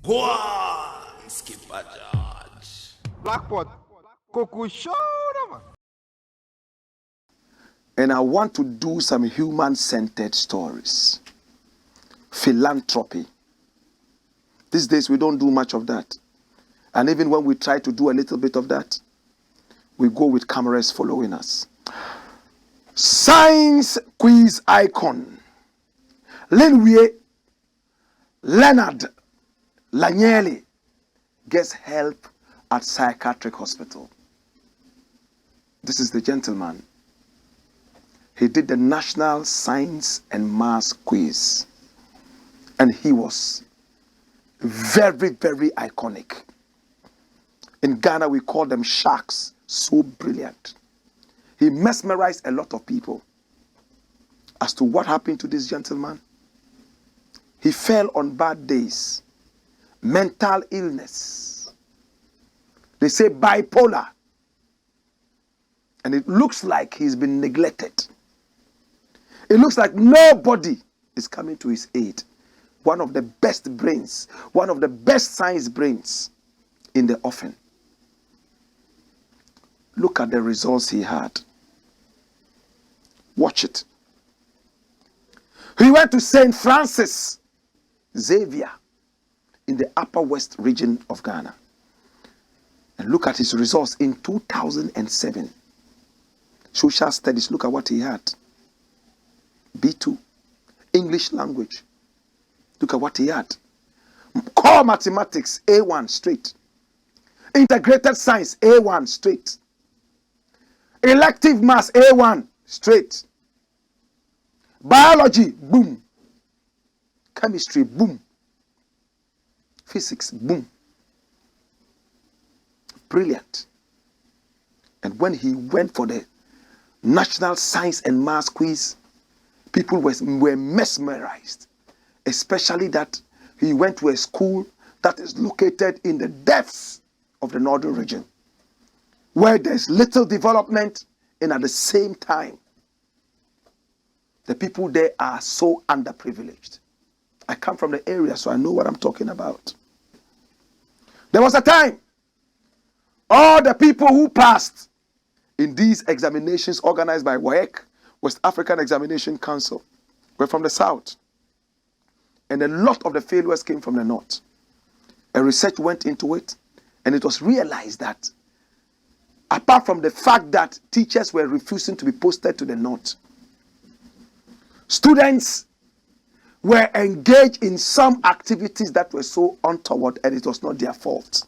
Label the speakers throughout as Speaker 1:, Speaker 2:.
Speaker 1: Go on, Skipper George.
Speaker 2: Blackpot, Coco Show.
Speaker 3: And I want to do some human-centered stories. Philanthropy. These days we don't do much of that. And even when we try to do a little bit of that, we go with cameras following us. Science quiz icon. Linwie Leonard Lanyeli gets help at Psychiatric hospital. This is the gentleman. He did the National Science and Maths quiz. And he was very, very iconic. In Ghana, we call them sharks. So brilliant. He mesmerized a lot of people. As to what happened to this gentleman, he fell on bad days. Mental illness. They say bipolar. And it looks like he's been neglected. It looks like nobody is coming to his aid. One of the best brains, one of the best science brains in the offing. Look at the results he had. Watch it. He went to St. Francis Xavier in the Upper West region of Ghana. And look at his results in 2007. Social studies, look at what he had. B2. English language. Look at what he had. Core mathematics, A1 straight. Integrated science, A1 straight. Elective maths, A1 straight. Biology, boom. Chemistry, boom. Physics, boom. Brilliant. And when he went for the National Science and Maths quiz, people were mesmerized. Especially that he went to a school that is located in the depths of the northern region, where there's little development, and at the same time, the people there are so underprivileged. I come from the area, so I know what I'm talking about. There was a time, all the people who passed in these examinations organized by WAEC, West African Examination Council, were from the south. And a lot of the failures came from the north. A research went into it, and it was realized that apart from the fact that teachers were refusing to be posted to the north, students were engaged in some activities that were so untoward, and it was not their fault.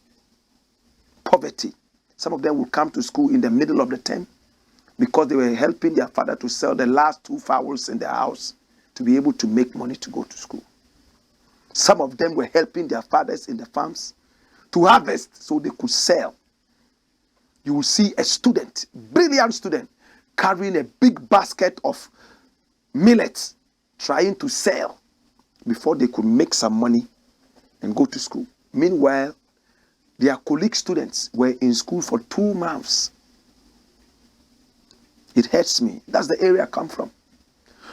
Speaker 3: Poverty. Some of them would come to school in the middle of the term because they were helping their father to sell the last 2 fowls in their house to be able to make money to go to school. Some of them were helping their fathers in the farms to harvest so they could sell. You will see a student, brilliant student, carrying a big basket of millet, trying to sell before they could make some money and go to school. Meanwhile, their colleague students were in school for 2 months. It hurts me. That's the area I come from.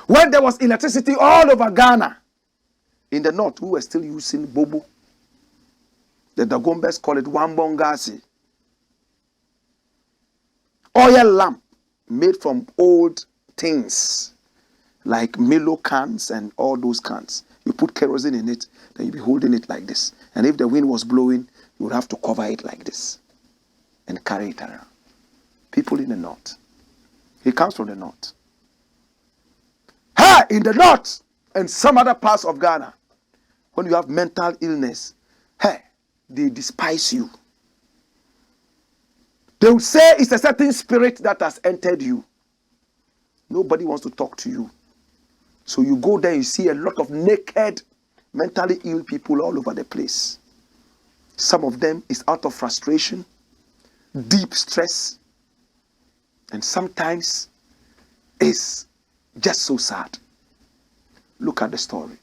Speaker 3: When there was electricity all over Ghana, in the north, we were still using bobo. The Dagombes call it wambongasi. Oil lamp made from old things like Milo cans and all those cans. You put kerosene in it, then you'll be holding it like this. And if the wind was blowing, you would have to cover it like this and carry it around. People in the north. He comes from the north. In the north and some other parts of Ghana, when you have mental illness, they despise you. They will say it's a certain spirit that has entered you. Nobody wants to talk to you. So you go there, you see a lot of naked, mentally ill people all over the place. Some of them is out of frustration, deep stress, and sometimes it's just so sad. Look at the story.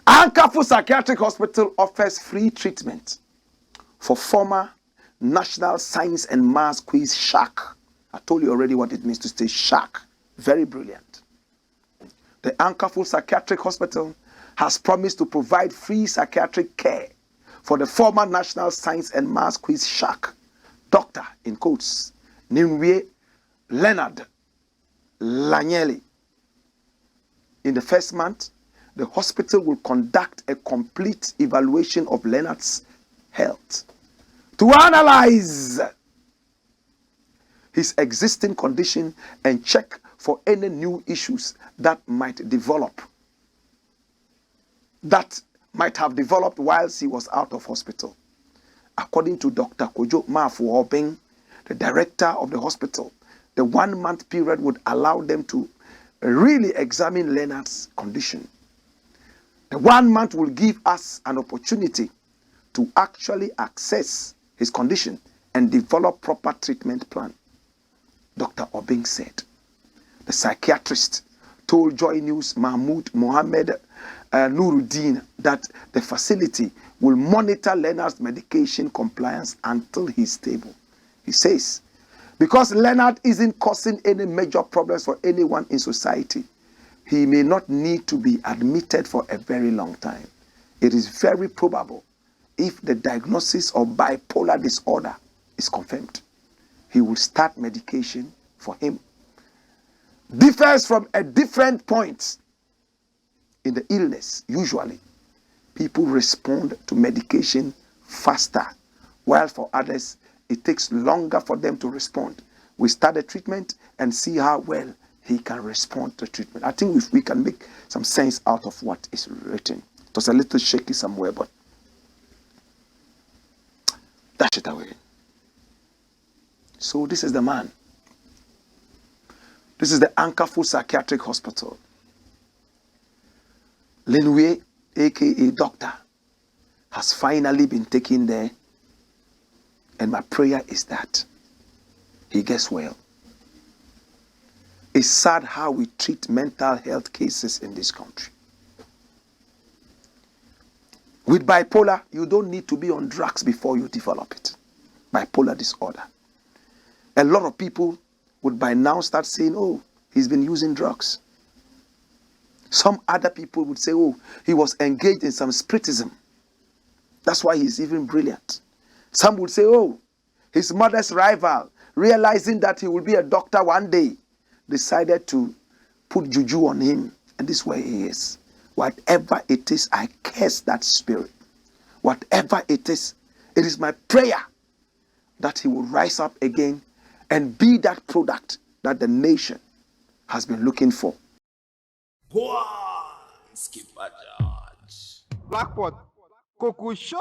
Speaker 3: Ankafu Psychiatric Hospital offers free treatment for former National Science and Maths quiz shark. I told you already what it means to say shark. Very brilliant. The Ankafu Psychiatric Hospital has promised to provide free psychiatric care for the former National Science and Maths Quiz shark, Dr. in quotes, Linwie Leonard Lanyeli. In the first month, the hospital will conduct a complete evaluation of Leonard's health to analyze his existing condition and check for any new issues that might have developed whilst he was out of hospital. According to Dr. Kojo Mafu, the director of the hospital, the 1 month period would allow them to really examine Leonard's condition. The 1 month will give us an opportunity to actually assess his condition and develop proper treatment plan, Dr. Obeng said. The psychiatrist told Joy News Mahmoud Mohammed Nuruddin that the facility will monitor Leonard's medication compliance until he's stable. He says, because Leonard isn't causing any major problems for anyone in society, he may not need to be admitted for a very long time. It is very probable, if the diagnosis of bipolar disorder is confirmed, he will start medication for him. Differs from a different point in the illness. Usually, people respond to medication faster, while for others, it takes longer for them to respond. We start the treatment and see how well he can respond to treatment. I think if we can make some sense out of what is written. It was a little shaky somewhere, but dash it away. So this is the man. This is the Ankafu Psychiatric Hospital. Linwie, aka Doctor, has finally been taken there. And my prayer is that he gets well. It's sad how we treat mental health cases in this country. With bipolar, you don't need to be on drugs before you develop it. Bipolar disorder. A lot of people would by now start saying, oh, he's been using drugs. Some other people would say, oh, he was engaged in some spiritism. That's why he's even brilliant. Some would say, oh, his mother's rival, realizing that he will be a doctor one day, decided to put juju on him. And this is where he is. Whatever it is, I curse that spirit. Whatever it is my prayer that he will rise up again and be that product that the nation has been looking for.
Speaker 1: Go on, Skipper George.
Speaker 2: Blackpot, Coco Show.